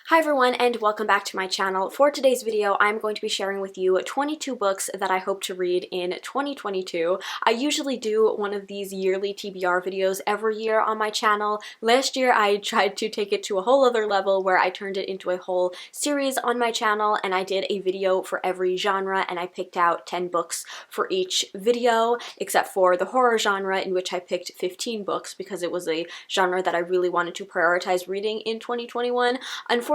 Hi everyone and welcome back to my channel. For today's video, I'm going to be sharing with you 22 books that I hope to read in 2022. I usually do one of these yearly TBR videos every year on my channel. Last year I tried to take it to a whole other level where I turned it into a whole series on my channel and I did a video for every genre and I picked out 10 books for each video, except for the horror genre in which I picked 15 books because it was a genre that I really wanted to prioritize reading in 2021.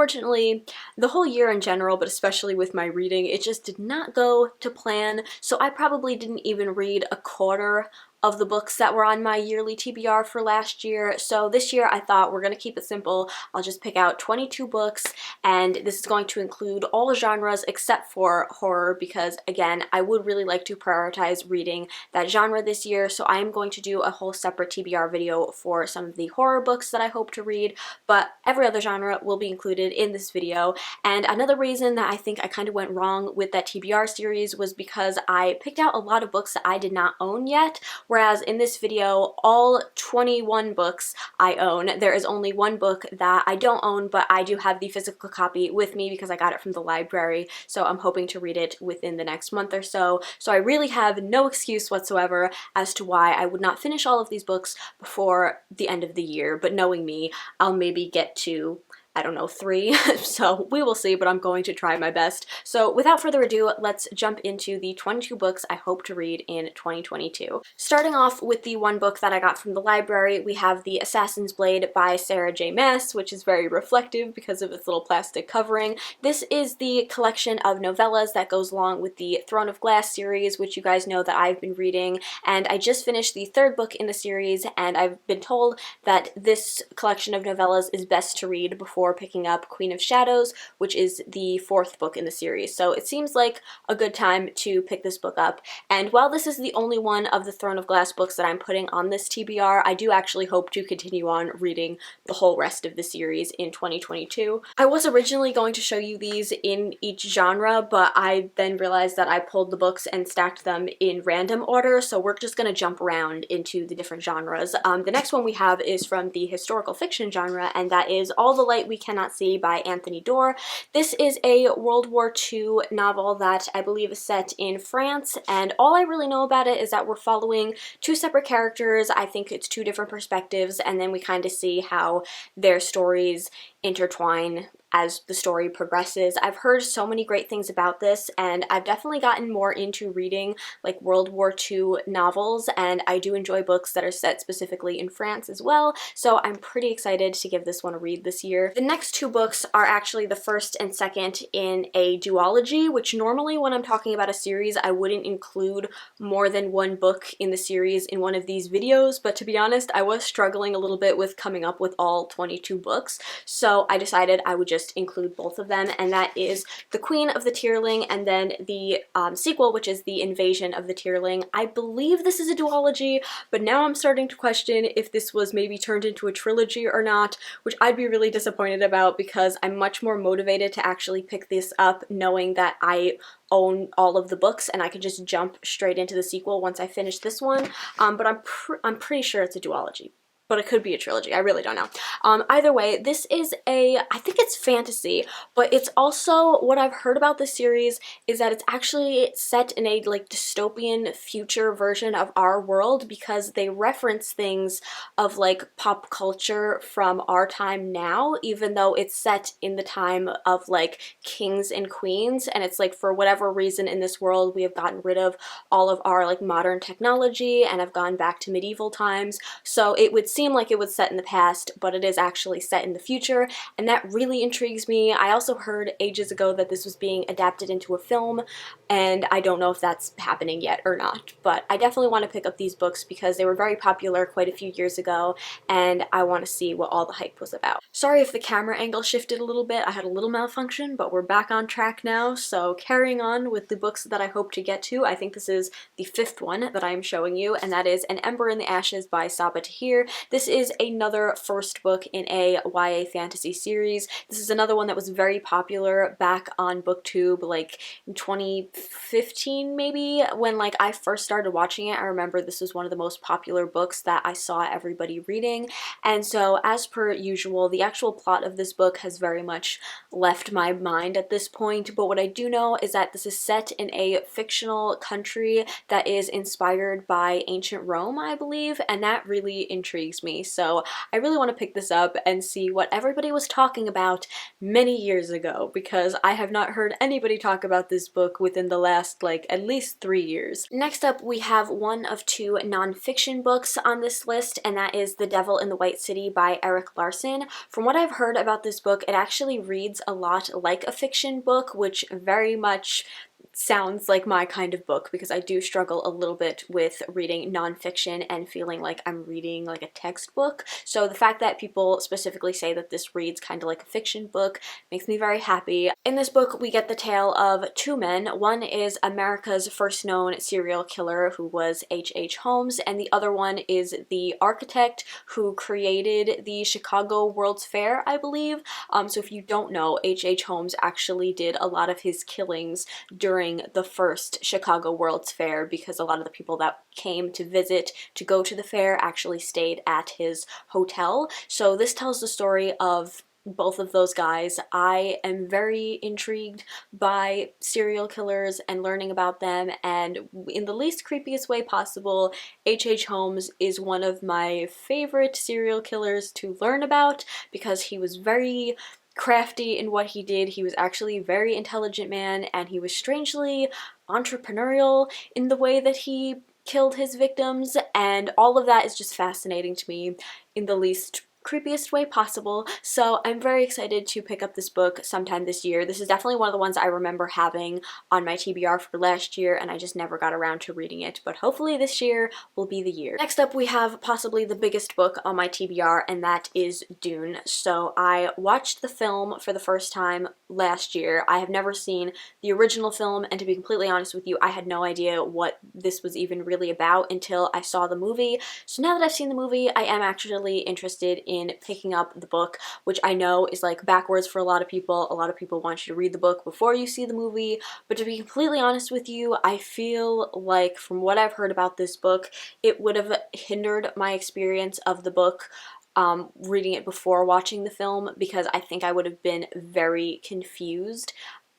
Unfortunately, the whole year in general, but especially with my reading, it just did not go to plan, so I probably didn't even read a quarter of the books that were on my yearly TBR for last year. So this year I thought we're going to keep it simple. I'll just pick out 22 books, and this is going to include all genres except for horror because, again, I would really like to prioritize reading that genre this year, so I am going to do a whole separate TBR video for some of the horror books that I hope to read, but every other genre will be included in this video. And another reason that I think I kind of went wrong with that TBR series was because I picked out a lot of books that I did not own yet, whereas in this video, all 21 books I own. There is only one book that I don't own, but I do have the physical copy with me because I got it from the library, so I'm hoping to read it within the next month or so. So I really have no excuse whatsoever as to why I would not finish all of these books before the end of the year, but knowing me, I'll maybe get to, I don't know, 3, so we will see, but I'm going to try my best. So without further ado, let's jump into the 22 books I hope to read in 2022. Starting off with the one book that I got from the library, we have The Assassin's Blade by Sarah J. Maas, which is very reflective because of its little plastic covering. This is the collection of novellas that goes along with the Throne of Glass series, which you guys know that I've been reading, and I just finished the 3rd book in the series, and I've been told that this collection of novellas is best to read before picking up Queen of Shadows, which is the 4th book in the series. So it seems like a good time to pick this book up. And while this is the only one of the Throne of Glass books that I'm putting on this TBR, I do actually hope to continue on reading the whole rest of the series in 2022. I was originally going to show you these in each genre, but I then realized that I pulled the books and stacked them in random order, so we're just going to jump around into the different genres. The next one we have is from the historical fiction genre, and that is All the Light We Cannot See by Anthony Doerr. This is a World War II novel that I believe is set in France, and all I really know about it is that we're following 2 separate characters. I think it's 2 different perspectives, and then we kind of see how their stories intertwine as the story progresses. I've heard so many great things about this, and I've definitely gotten more into reading like World War II novels, and I do enjoy books that are set specifically in France as well, so I'm pretty excited to give this one a read this year. The next 2 books are actually the 1st and 2nd in a duology, which normally when I'm talking about a series I wouldn't include more than one book in the series in one of these videos, but to be honest, I was struggling a little bit with coming up with all 22 books, so I decided I would just include both of them, and that is The Queen of the Tierling and then the sequel, which is The Invasion of the Tierling. I believe this is a duology, but now I'm starting to question if this was maybe turned into a trilogy or not, which I'd be really disappointed about because I'm much more motivated to actually pick this up knowing that I own all of the books and I can just jump straight into the sequel once I finish this one, but I'm pretty sure it's a duology. But it could be a trilogy, I really don't know. Either way, this is I think it's fantasy, but it's also, what I've heard about this series is that it's actually set in a like dystopian future version of our world because they reference things of like pop culture from our time now, even though it's set in the time of like kings and queens, and it's like for whatever reason in this world we have gotten rid of all of our like modern technology and have gone back to medieval times, so it would seem like it was set in the past, but it is actually set in the future, and that really intrigues me. I also heard ages ago that this was being adapted into a film, and I don't know if that's happening yet or not, but I definitely want to pick up these books because they were very popular quite a few years ago, and I want to see what all the hype was about. Sorry if the camera angle shifted a little bit, I had a little malfunction, but we're back on track now, so carrying on with the books that I hope to get to, I think this is the 5th one that I am showing you, and that is An Ember in the Ashes by Sabaa Tahir. This is another first book in a YA fantasy series. This is another one that was very popular back on BookTube, like in 2015 maybe, when like I first started watching it. I remember this was one of the most popular books that I saw everybody reading, and so as per usual, the actual plot of this book has very much left my mind at this point, but what I do know is that this is set in a fictional country that is inspired by ancient Rome, I believe, and that really intrigues me. So I really want to pick this up and see what everybody was talking about many years ago, because I have not heard anybody talk about this book within the last like at least 3 years. Next up, we have one of two nonfiction books on this list, and that is The Devil in the White City by Erik Larson. From what I've heard about this book, it actually reads a lot like a fiction book, which very much sounds like my kind of book, because I do struggle a little bit with reading nonfiction and feeling like I'm reading like a textbook. So the fact that people specifically say that this reads kind of like a fiction book makes me very happy. In this book, we get the tale of two men. One is America's first known serial killer, who was H.H. Holmes, and the other one is the architect who created the Chicago World's Fair, I believe. So if you don't know, H.H. Holmes actually did a lot of his killings during the first Chicago World's Fair, because a lot of the people that came to visit to go to the fair actually stayed at his hotel. So this tells the story of both of those guys. I am very intrigued by serial killers and learning about them, and in the least creepiest way possible, H.H. Holmes is one of my favorite serial killers to learn about, because he was very crafty in what he did. He was actually a very intelligent man, and he was strangely entrepreneurial in the way that he killed his victims, and all of that is just fascinating to me in the least creepiest way possible. So I'm very excited to pick up this book sometime this year. This is definitely one of the ones I remember having on my TBR for last year, and I just never got around to reading it, but hopefully this year will be the year. Next up, we have possibly the biggest book on my TBR, and that is Dune. So I watched the film for the first time last year. I have never seen the original film, and to be completely honest with you, I had no idea what this was even really about until I saw the movie. So now that I've seen the movie, I am actually interested in picking up the book, which I know is like backwards for a lot of people. A lot of people want you to read the book before you see the movie, but to be completely honest with you, I feel like from what I've heard about this book, it would have hindered my experience of the book reading it before watching the film, because I think I would have been very confused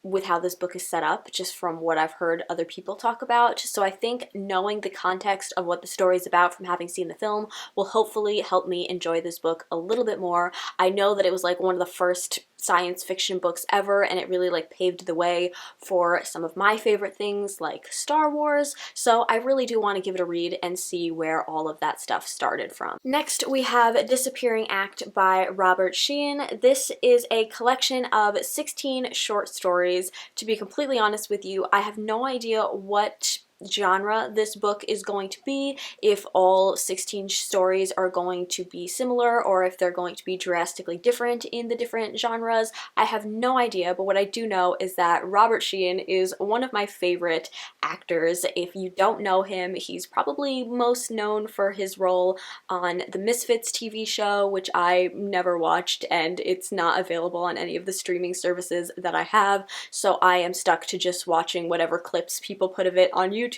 with how this book is set up, just from what I've heard other people talk about. So I think knowing the context of what the story is about from having seen the film will hopefully help me enjoy this book a little bit more. I know that it was like one of the first science fiction books ever, and it really like paved the way for some of my favorite things like Star Wars, so I really do want to give it a read and see where all of that stuff started from. Next, we have Disappearing Act by Robert Sheehan. This is a collection of 16 short stories. To be completely honest with you, I have no idea what genre this book is going to be, if all 16 stories are going to be similar or if they're going to be drastically different in the different genres. I have no idea, but what I do know is that Robert Sheehan is one of my favorite actors. If you don't know him, he's probably most known for his role on the Misfits TV show, which I never watched, and it's not available on any of the streaming services that I have, so I am stuck to just watching whatever clips people put of it on YouTube.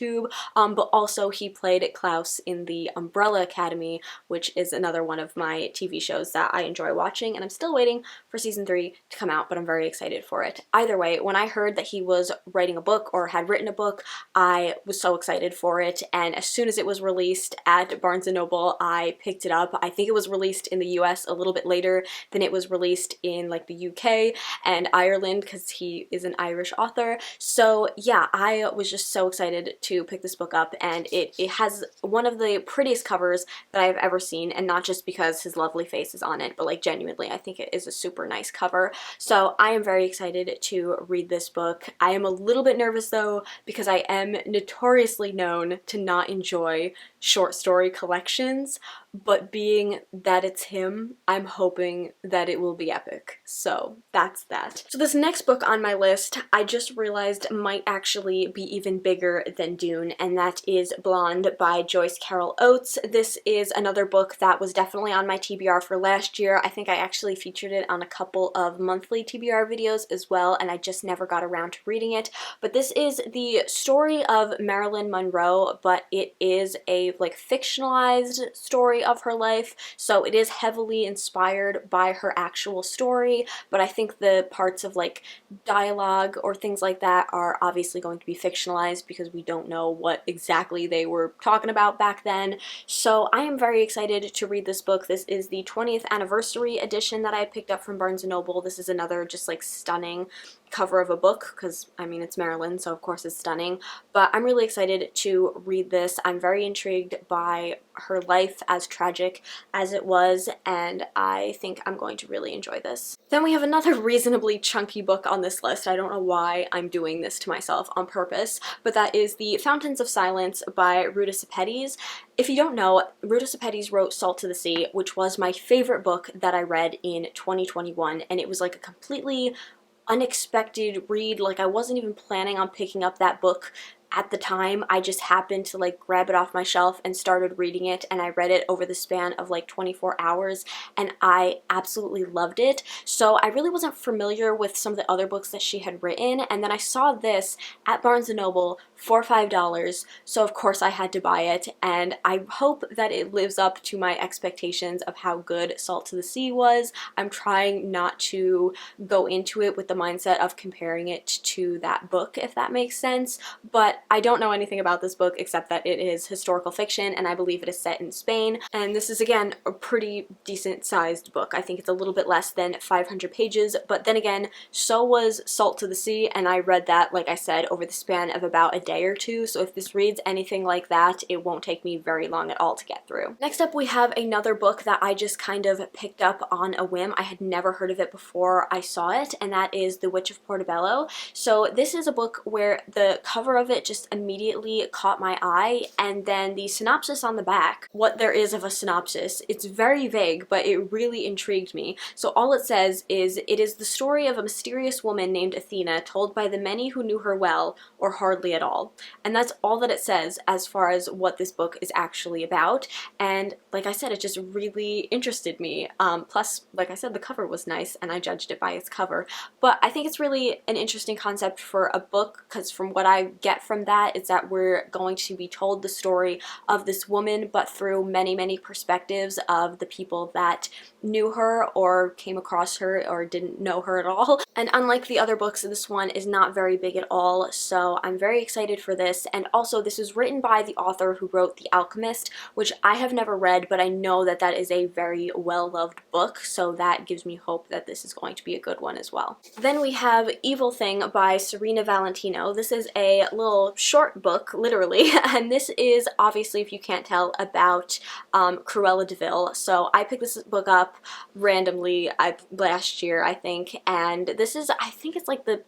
But also he played Klaus in the Umbrella Academy, which is another one of my TV shows that I enjoy watching, and I'm still waiting for season 3 to come out, but I'm very excited for it. Either way, when I heard that he was writing a book or had written a book, I was so excited for it, and as soon as it was released at Barnes & Noble, I picked it up. I think it was released in the US a little bit later than it was released in like the UK and Ireland, because he is an Irish author. So yeah, I was just so excited to pick this book up, and it has one of the prettiest covers that I've ever seen, and not just because his lovely face is on it, but like genuinely I think it is a super nice cover. So I am very excited to read this book. I am a little bit nervous though, because I am notoriously known to not enjoy short story collections, but being that it's him, I'm hoping that it will be epic. So that's that. So this next book on my list, I just realized might actually be even bigger than Dune, and that is Blonde by Joyce Carol Oates. This is another book that was definitely on my TBR for last year. I think I actually featured it on a couple of monthly TBR videos as well, and I just never got around to reading it. But this is the story of Marilyn Monroe, but it is a like fictionalized story of her life, so it is heavily inspired by her actual story, but I think the parts of like dialogue or things like that are obviously going to be fictionalized because we don't know what exactly they were talking about back then. So I am very excited to read this book. This is the 20th anniversary edition that I picked up from Barnes & Noble. This is another just like stunning cover of a book because, I mean, it's Marilyn, so of course it's stunning, but I'm really excited to read this. I'm very intrigued by her life, as tragic as it was, and I think I'm going to really enjoy this. Then we have another reasonably chunky book on this list. I don't know why I'm doing this to myself on purpose, but that is The Fountains of Silence by Ruta Sepetys. If you don't know, Ruta Sepetys wrote Salt to the Sea, which was my favorite book that I read in 2021, and it was like a completely unexpected read. Like, I wasn't even planning on picking up that book at the time. I just happened to like grab it off my shelf and started reading it, and I read it over the span of like 24 hours and I absolutely loved it. So I really wasn't familiar with some of the other books that she had written, and then I saw this at Barnes & Noble for $5, so of course I had to buy it, and I hope that it lives up to my expectations of how good Salt to the Sea was. I'm trying not to go into it with the mindset of comparing it to that book, if that makes sense, but I don't know anything about this book except that it is historical fiction, and I believe it is set in Spain, and this is again a pretty decent sized book. I think it's a little bit less than 500 pages, but then again, so was Salt to the Sea, and I read that, like I said, over the span of about a day or two, so if this reads anything like that, it won't take me very long at all to get through. Next up, we have another book that I just kind of picked up on a whim. I had never heard of it before I saw it, and that is The Witch of Portobello. So this is a book where the cover of it just immediately caught my eye, and then the synopsis on the back, what there is of a synopsis, it's very vague, but it really intrigued me. So all it says is, it is the story of a mysterious woman named Athena, told by the many who knew her well, or hardly at all. And that's all that it says as far as what this book is actually about, and like I said, it just really interested me. Plus, like I said, the cover was nice, and I judged it by its cover. But I think it's really an interesting concept for a book, because from what I get from that is that we're going to be told the story of this woman, but through many, many perspectives of the people that knew her or came across her or didn't know her at all. And unlike the other books, this one is not very big at all, so I'm very excited for this. And also, this is written by the author who wrote The Alchemist, which I have never read, but I know that that is a very well-loved book, so that gives me hope that this is going to be a good one as well. Then we have Evil Thing by Serena Valentino. This is a little short book, literally, and this is obviously, if you can't tell, about Cruella de Vil. So I picked this book up randomly last year, I think, and this is, I think it's like the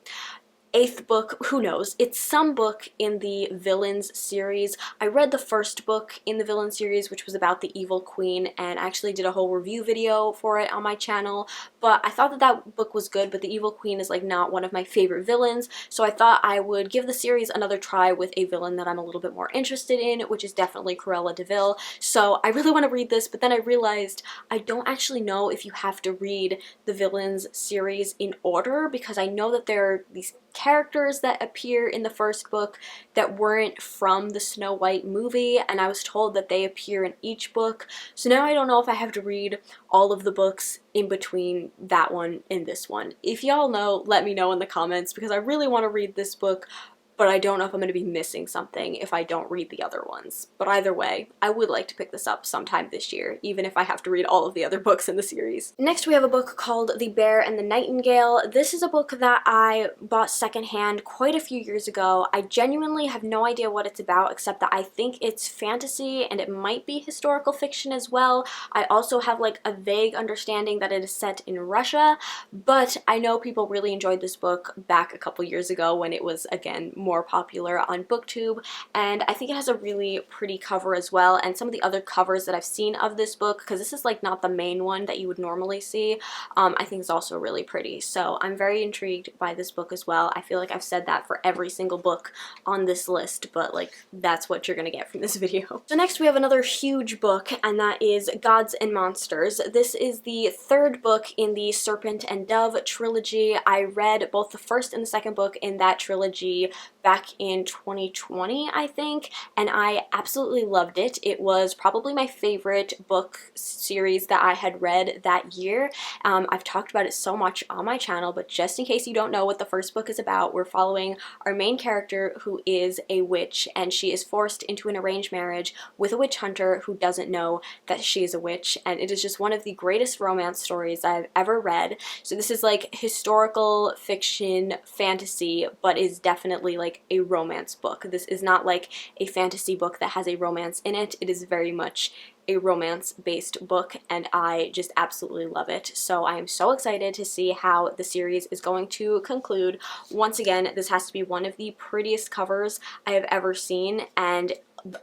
8th book, who knows, it's some book in the Villains series. I read the first book in the Villains series, which was about the Evil Queen, and I actually did a whole review video for it on my channel, but I thought that that book was good, but the Evil Queen is like not one of my favorite villains, so I thought I would give the series another try with a villain that I'm a little bit more interested in, which is definitely Cruella de Vil. So I really want to read this, but then I realized I don't actually know if you have to read the Villains series in order, because I know that there are these characters that appear in the first book that weren't from the Snow White movie, and I was told that they appear in each book, so now I don't know if I have to read all of the books in between that one and this one. If y'all know, let me know in the comments, because I really want to read this book, but I don't know if I'm going to be missing something if I don't read the other ones. But either way, I would like to pick this up sometime this year, even if I have to read all of the other books in the series. Next, we have a book called The Bear and the Nightingale. This is a book that I bought secondhand quite a few years ago. I genuinely have no idea what it's about, except that I think it's fantasy and it might be historical fiction as well. I also have like a vague understanding that it is set in Russia, but I know people really enjoyed this book back a couple years ago when it was, again, more popular on BookTube, and I think it has a really pretty cover as well, and some of the other covers that I've seen of this book, because this is like not the main one that you would normally see, I think is also really pretty. So I'm very intrigued by this book as well. I feel like I've said that for every single book on this list, but like that's what you're gonna get from this video. So next we have another huge book, and that is Gods and Monsters. This is the third book in the Serpent and Dove trilogy. I read both the first and the second book in that trilogy back in 2020, I think, and I absolutely loved it. It was probably my favorite book series that I had read that year. I've talked about it so much on my channel, but just in case you don't know what the first book is about, we're following our main character who is a witch, and she is forced into an arranged marriage with a witch hunter who doesn't know that she is a witch, and it is just one of the greatest romance stories I've ever read. So this is like historical fiction fantasy, but is definitely like a romance book. This is not like a fantasy book that has a romance in it. It is very much a romance-based book, and I just absolutely love it. So I am so excited to see how the series is going to conclude. Once again, this has to be one of the prettiest covers I have ever seen, and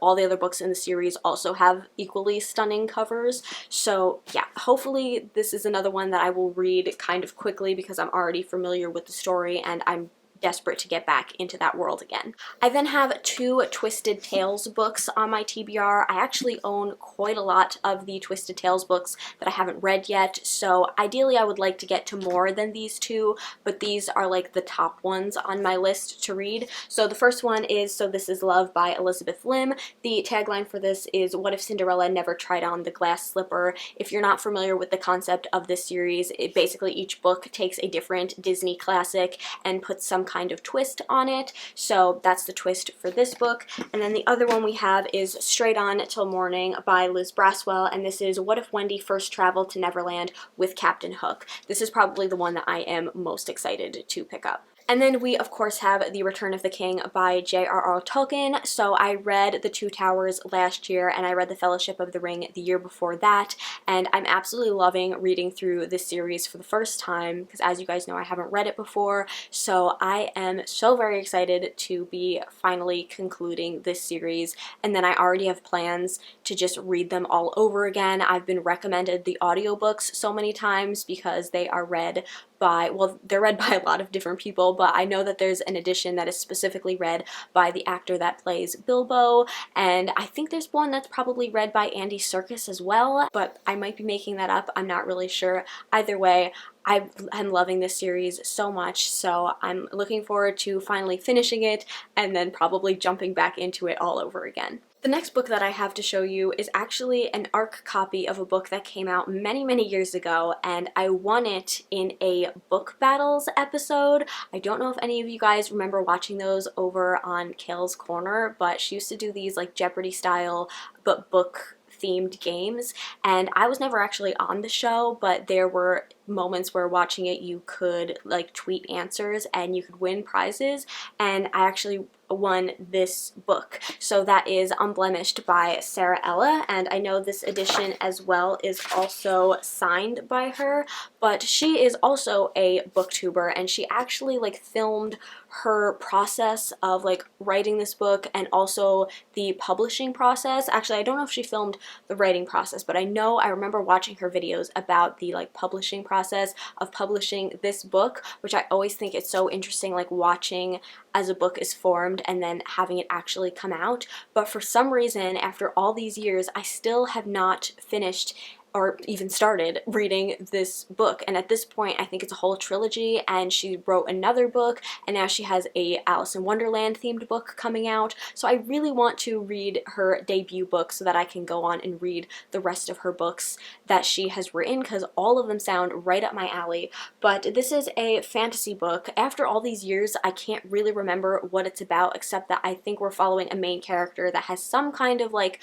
all the other books in the series also have equally stunning covers. So yeah, hopefully this is another one that I will read kind of quickly because I'm already familiar with the story and I'm desperate to get back into that world again. I then have two Twisted Tales books on my TBR. I actually own quite a lot of the Twisted Tales books that I haven't read yet, so ideally I would like to get to more than these two, but these are like the top ones on my list to read. So the first one is So This Is Love by Elizabeth Lim. The tagline for this is What if Cinderella never tried on the glass slipper? If you're not familiar with the concept of this series, it basically each book takes a different Disney classic and puts some kind of twist on it. So that's the twist for this book. And then the other one we have is Straight On Till Morning by Liz Braswell, and this is What if Wendy first traveled to Neverland with Captain Hook? This is probably the one that I am most excited to pick up. And then we, of course, have The Return of the King by J.R.R. Tolkien. So I read The Two Towers last year, and I read The Fellowship of the Ring the year before that, and I'm absolutely loving reading through this series for the first time, because as you guys know, I haven't read it before, so I am so very excited to be finally concluding this series, and then I already have plans to just read them all over again. I've been recommended the audiobooks so many times because they are read by, well, they're read by a lot of different people, but I know that there's an edition that is specifically read by the actor that plays Bilbo, and I think there's one that's probably read by Andy Serkis as well, but I might be making that up. I'm not really sure. Either way, I am loving this series so much, so I'm looking forward to finally finishing it and then probably jumping back into it all over again. The next book that I have to show you is actually an ARC copy of a book that came out many, many years ago, and I won it in a book battles episode. I don't know if any of you guys remember watching those over on Kale's Corner, but she used to do these like Jeopardy style but book themed games, and I was never actually on the show, but there were moments where watching it you could like tweet answers and you could win prizes, and I actually won this book. So that is Unblemished by Sarah Ella, and I know this edition as well is also signed by her, but she is also a booktuber, and she actually like filmed her process of like writing this book and also the publishing process. Actually, I don't know if she filmed the writing process, but I know I remember watching her videos about the like publishing process of publishing this book, which I always think it's so interesting, like watching as a book is formed and then having it actually come out. But for some reason, after all these years, I still have not finished or even started reading this book, and at this point I think it's a whole trilogy, and she wrote another book, and now she has a Alice in Wonderland themed book coming out, so I really want to read her debut book so that I can go on and read the rest of her books that she has written, because all of them sound right up my alley. But this is a fantasy book. After all these years, I can't really remember what it's about, except that I think we're following a main character that has some kind of like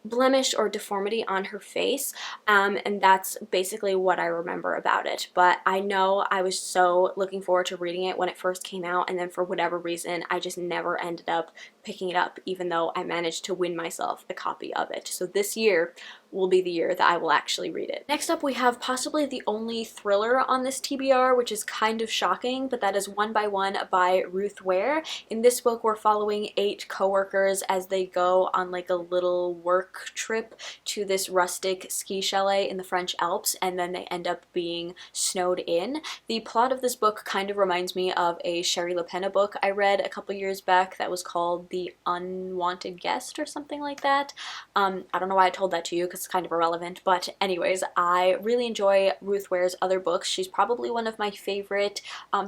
blemish or deformity on her face, and that's basically what I remember about it. But I know I was so looking forward to reading it when it first came out, and then for whatever reason I just never ended up picking it up, even though I managed to win myself a copy of it. So this year will be the year that I will actually read it. Next up, we have possibly the only thriller on this TBR, which is kind of shocking, but that is One by One by Ruth Ware. In this book, we're following 8 coworkers as they go on like a little work trip to this rustic ski chalet in the French Alps, and then they end up being snowed in. The plot of this book kind of reminds me of a Shari LaPena book I read a couple years back that was called The Unwanted Guest or something like that. I don't know why I told that to you because it's kind of irrelevant, but anyways, I really enjoy Ruth Ware's other books. She's probably one of my favorite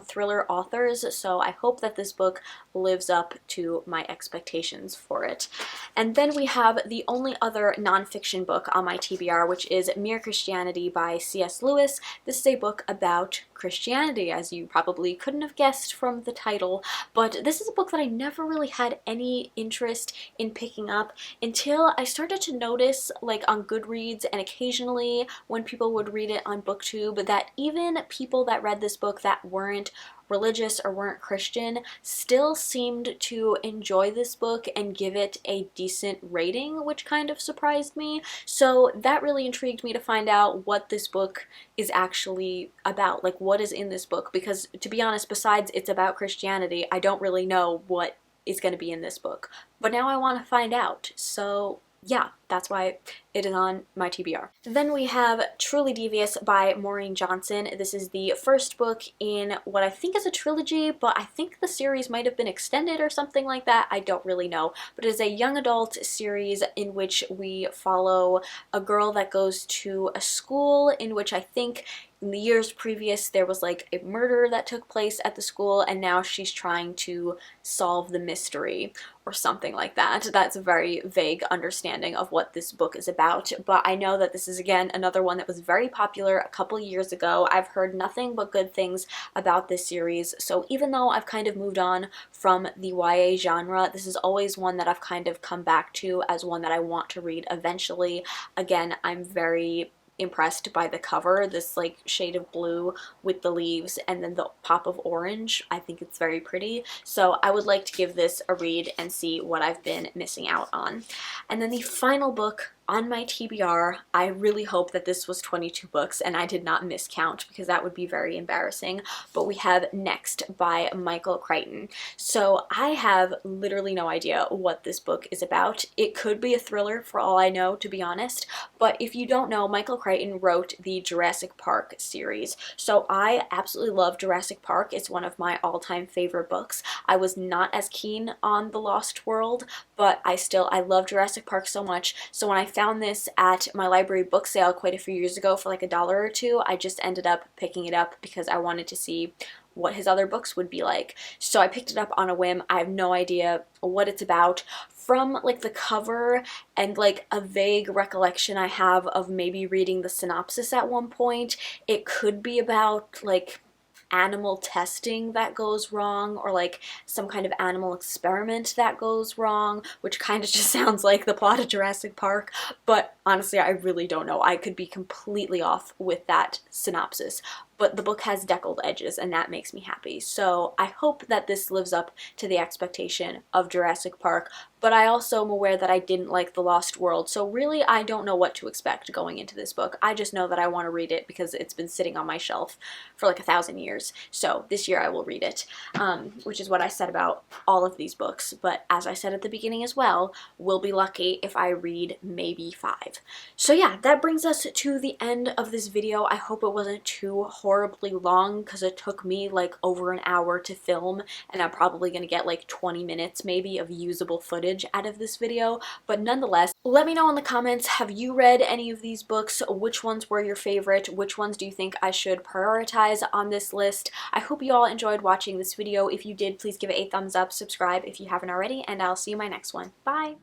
thriller authors, so I hope that this book lives up to my expectations for it. And then we have the only other nonfiction book on my TBR, which is Mere Christianity by C.S. Lewis. This is a book about Christianity, as you probably couldn't have guessed from the title, but this is a book that I never really had any interest in picking up until I started to notice, like on Goodreads and occasionally when people would read it on BookTube, that even people that read this book that weren't religious or weren't Christian still seemed to enjoy this book and give it a decent rating, which kind of surprised me. So that really intrigued me to find out what this book is actually about, like what is in this book, because to be honest, besides it's about Christianity, I don't really know what is going to be in this book. But now I want to find out, so yeah, that's why it is on my TBR. Then we have Truly Devious by Maureen Johnson. This is the first book in what I think is a trilogy, but I think the series might have been extended or something like that. I don't really know. But it is a young adult series in which we follow a girl that goes to a school in which I think in the years previous there was like a murder that took place at the school, and now she's trying to solve the mystery or something like that. That's a very vague understanding of what this book is about, but I know that this is again another one that was very popular a couple years ago. I've heard nothing but good things about this series, so even though I've kind of moved on from the YA genre, this is always one that I've kind of come back to as one that I want to read eventually. Again, I'm very impressed by the cover, this like shade of blue with the leaves and then the pop of orange. I think it's very pretty, so I would like to give this a read and see what I've been missing out on. And then the final book on my TBR, I really hope that this was 22 books and I did not miscount because that would be very embarrassing, but we have Next by Michael Crichton. So I have literally no idea what this book is about. It could be a thriller for all I know, to be honest, but if you don't know, Michael Crichton wrote the Jurassic Park series. So I absolutely love Jurassic Park. It's one of my all-time favorite books. I was not as keen on The Lost World, but I love Jurassic Park so much. So when I found this at my library book sale quite a few years ago for like $1 or $2, I just ended up picking it up because I wanted to see what his other books would be like. So I picked it up on a whim. I have no idea what it's about. From like the cover and like a vague recollection I have of maybe reading the synopsis at one point, it could be about like animal testing that goes wrong, or like some kind of animal experiment that goes wrong, which kind of just sounds like the plot of Jurassic Park, but honestly I really don't know. I could be completely off with that synopsis, but the book has deckled edges and that makes me happy. So I hope that this lives up to the expectation of Jurassic Park, but I also am aware that I didn't like The Lost World, so really I don't know what to expect going into this book. I just know that I want to read it because it's been sitting on my shelf for like 1,000 years. So this year I will read it, which is what I said about all of these books. But as I said at the beginning as well, we'll be lucky if I read maybe 5. So yeah, that brings us to the end of this video. I hope it wasn't too horribly long because it took me like over an hour to film, and I'm probably gonna get like 20 minutes maybe of usable footage out of this video. But nonetheless, let me know in the comments, have you read any of these books? Which ones were your favorite? Which ones do you think I should prioritize on this list? I hope you all enjoyed watching this video. If you did, please give it a thumbs up, subscribe if you haven't already, and I'll see you in my next one. Bye!